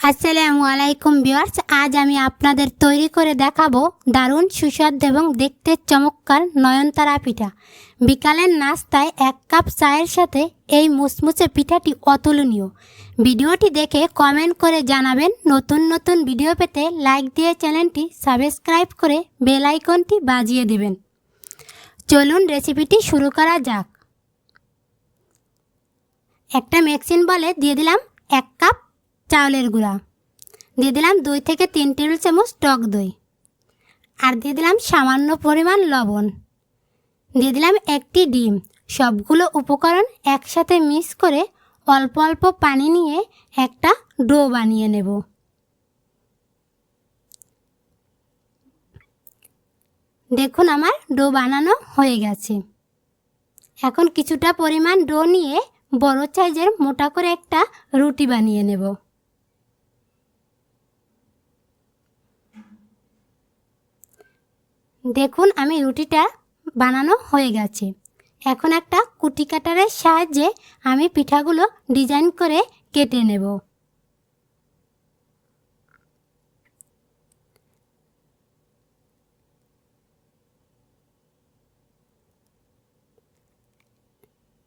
আসসালামু আলাইকুম ভিউয়ার্স, আজ আমি আপনাদের তৈরি করে দেখাবো দারুণ সুস্বাদু এবং দেখতে চমৎকার নয়নতারা পিঠা। বিকালের নাস্তায় 1 কাপ চায়ের সাথে এই মুচমুচে পিঠাটি অতুলনীয়। ভিডিওটি দেখে কমেন্ট করে জানাবেন। নতুন নতুন ভিডিও পেতে লাইক দিয়ে চ্যানেলটি সাবস্ক্রাইব করে বেল আইকনটি বাজিয়ে দেবেন। চলুন রেসিপিটি শুরু করা যাক। একটা মিক্সিং বলে দিয়ে দিলাম 1 কাপ চাউলের গুঁড়া, দিয়ে দিলাম 2 থেকে 3 টেবিল চামচ টক দই, আর দিয়ে দিলাম সামান্য পরিমাণ লবণ, দিয়ে দিলাম একটি ডিম। সবগুলো উপকরণ একসাথে মিক্স করে অল্প অল্প পানি নিয়ে একটা ডো বানিয়ে নেব। দেখুন আমার ডো বানানো হয়ে গেছে। এখন কিছুটা পরিমাণ ডো নিয়ে বড় সাইজের মোটা করে একটা রুটি বানিয়ে নেব। দেখুন আমি রুটিটা বানানো হয়ে গেছে। এখন একটা কুটি কাটারের সাহায্যে আমি পিঠাগুলো ডিজাইন করে কেটে নেব।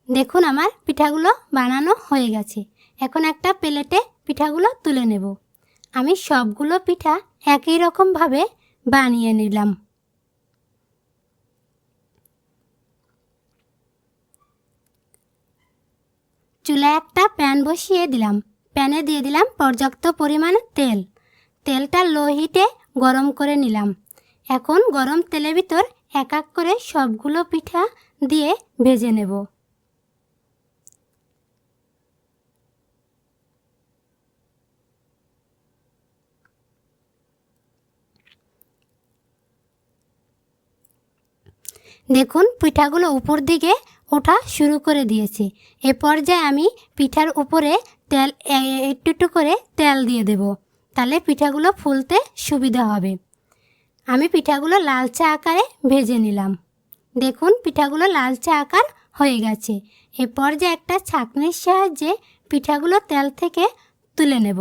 দেখুন আমার পিঠাগুলো বানানো হয়ে গেছে। এখন একটা প্লেটে পিঠাগুলো তুলে নেব। আমি সবগুলো পিঠা একই রকমভাবে বানিয়ে নিলাম। চুলায় একটা প্যান বসিয়ে দিলাম। প্যানে দিয়ে দিলাম পর্যাপ্ত পরিমাণে তেল। তেলটা লো হিটে গরম করে নিলাম। এখন গরম তেলের ভিতর এক এক করে সবগুলো পিঠা দিয়ে ভেজে নেব। দেখুন পিঠাগুলো উপর দিকে ওঠা শুরু করে দিয়েছে। এ পর্যায়ে আমি পিঠার উপরে তেল একটু করে তেল দিয়ে দেব, তাহলে পিঠাগুলো ফুলতে সুবিধা হবে। আমি পিঠাগুলো লালচে আকারে ভেজে নিলাম। দেখুন পিঠাগুলো লালচে আকার হয়ে গেছে। এ পর্যায়ে একটা ছাঁকনির সাহায্যে পিঠাগুলো তেল থেকে তুলে নেব।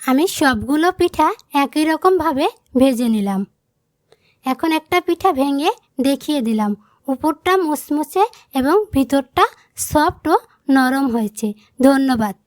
আমি সবগুলো পিঠা একই রকমভাবে ভেজে নিলাম। এখন একটা পিঠা ভেঙে দেখিয়ে দিলাম। উপরটা মুচমুচে এবং ভিতরটা সফট ও নরম হয়েছে। ধন্যবাদ।